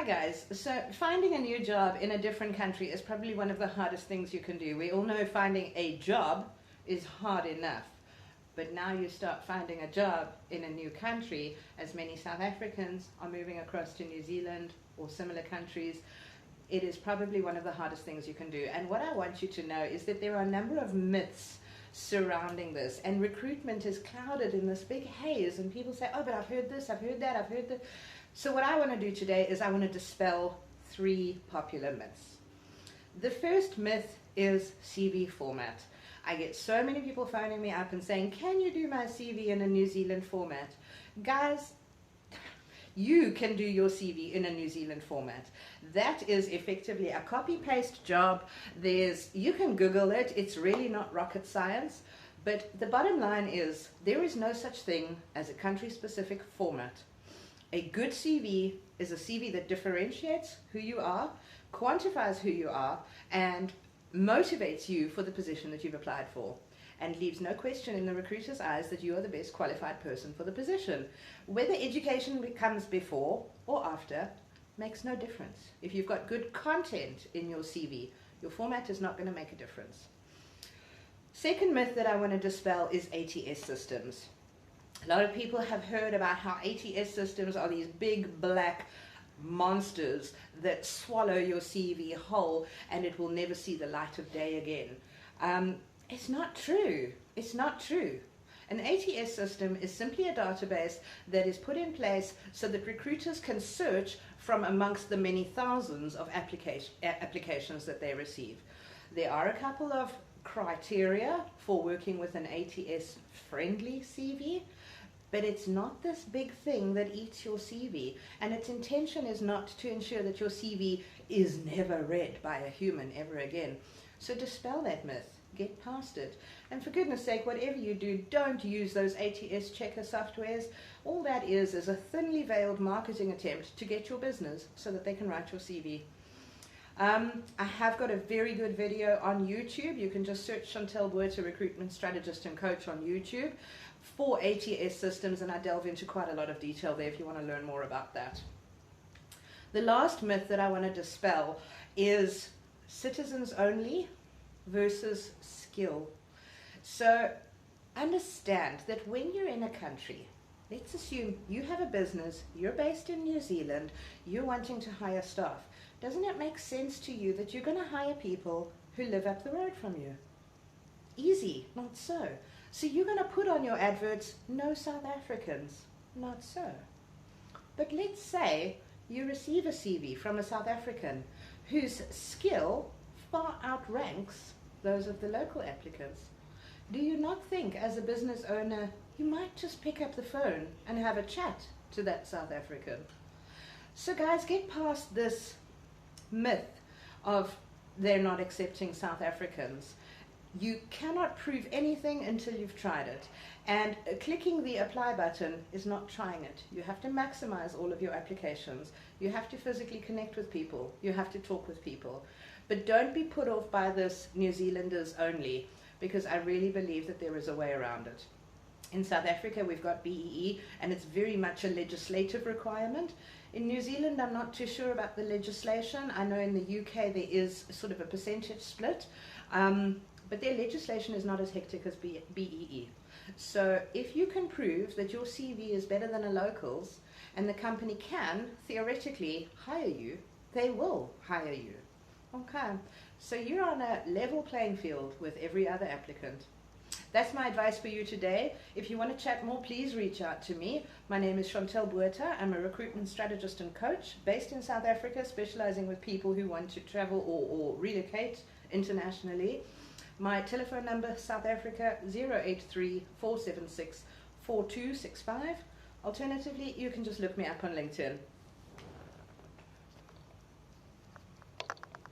Hi guys, so finding a new job in a different country is probably one of the hardest things you can do. We all know finding a job is hard enough, but now you start finding a job in a new country, as many South Africans are moving across to New Zealand or similar countries. It is probably one of the hardest things you can do. And what I want you to know is that there are a number of myths surrounding this, and recruitment is clouded in this big haze, and people say, oh, but I've heard this, I've heard that, I've heard that. So what I want to do today is I want to dispel 3 popular myths. The first myth is CV format. I get so many people phoning me up and saying, can you do my CV in a New Zealand format? Guys, you can do your CV in a New Zealand format. That is effectively a copy-paste job. You can Google it. It's really not rocket science. But the bottom line is there is no such thing as a country-specific format. A good CV is a CV that differentiates who you are, quantifies who you are, and motivates you for the position that you've applied for, and leaves no question in the recruiter's eyes that you are the best qualified person for the position. Whether education comes before or after makes no difference. If you've got good content in your CV, your format is not going to make a difference. Second myth that I want to dispel is ATS systems. A lot of people have heard about how ATS systems are these big black monsters that swallow your CV whole and it will never see the light of day again. It's not true. It's not true. An ATS system is simply a database that is put in place so that recruiters can search from amongst the many thousands of applications that they receive. There are a couple of criteria for working with an ATS-friendly CV, but it's not this big thing that eats your CV, and its intention is not to ensure that your CV is never read by a human ever again. So dispel that myth. Get past it. And for goodness sake, whatever you do, don't use those ATS checker softwares. All that is a thinly veiled marketing attempt to get your business so that they can write your CV. I have got a very good video on YouTube. You can just search Chantel Buerta, Recruitment Strategist and Coach on YouTube for ATS systems, and I delve into quite a lot of detail there if you want to learn more about that. The last myth that I want to dispel is citizens only versus skill. So understand that when you're in a country, let's assume you have a business, you're based in New Zealand, you're wanting to hire staff. Doesn't it make sense to you that you're going to hire people who live up the road from you? Easy, not so. So you're going to put on your adverts, no South Africans, not so. But let's say you receive a CV from a South African whose skill far outranks those of the local applicants. Do you not think, as a business owner, you might just pick up the phone and have a chat to that South African? So guys, get past this myth of they're not accepting South Africans. You cannot prove anything until you've tried it. And clicking the apply button is not trying it. You have to maximize all of your applications. You have to physically connect with people. You have to talk with people. But don't be put off by this New Zealanders only, because I really believe that there is a way around it. In South Africa, we've got BEE, and it's very much a legislative requirement. In New Zealand, I'm not too sure about the legislation. I know in the UK there is sort of a percentage split, but their legislation is not as hectic as BEE. So if you can prove that your CV is better than a local's, and the company can theoretically hire you, they will hire you. Okay, so you're on a level playing field with every other applicant. That's my advice for you today. If you want to chat more, please reach out to me. My name is Chantel Buerta. I'm a recruitment strategist and coach based in South Africa, specializing with people who want to travel or relocate internationally. My telephone number, South Africa, 083 476 4265. Alternatively, you can just look me up on LinkedIn.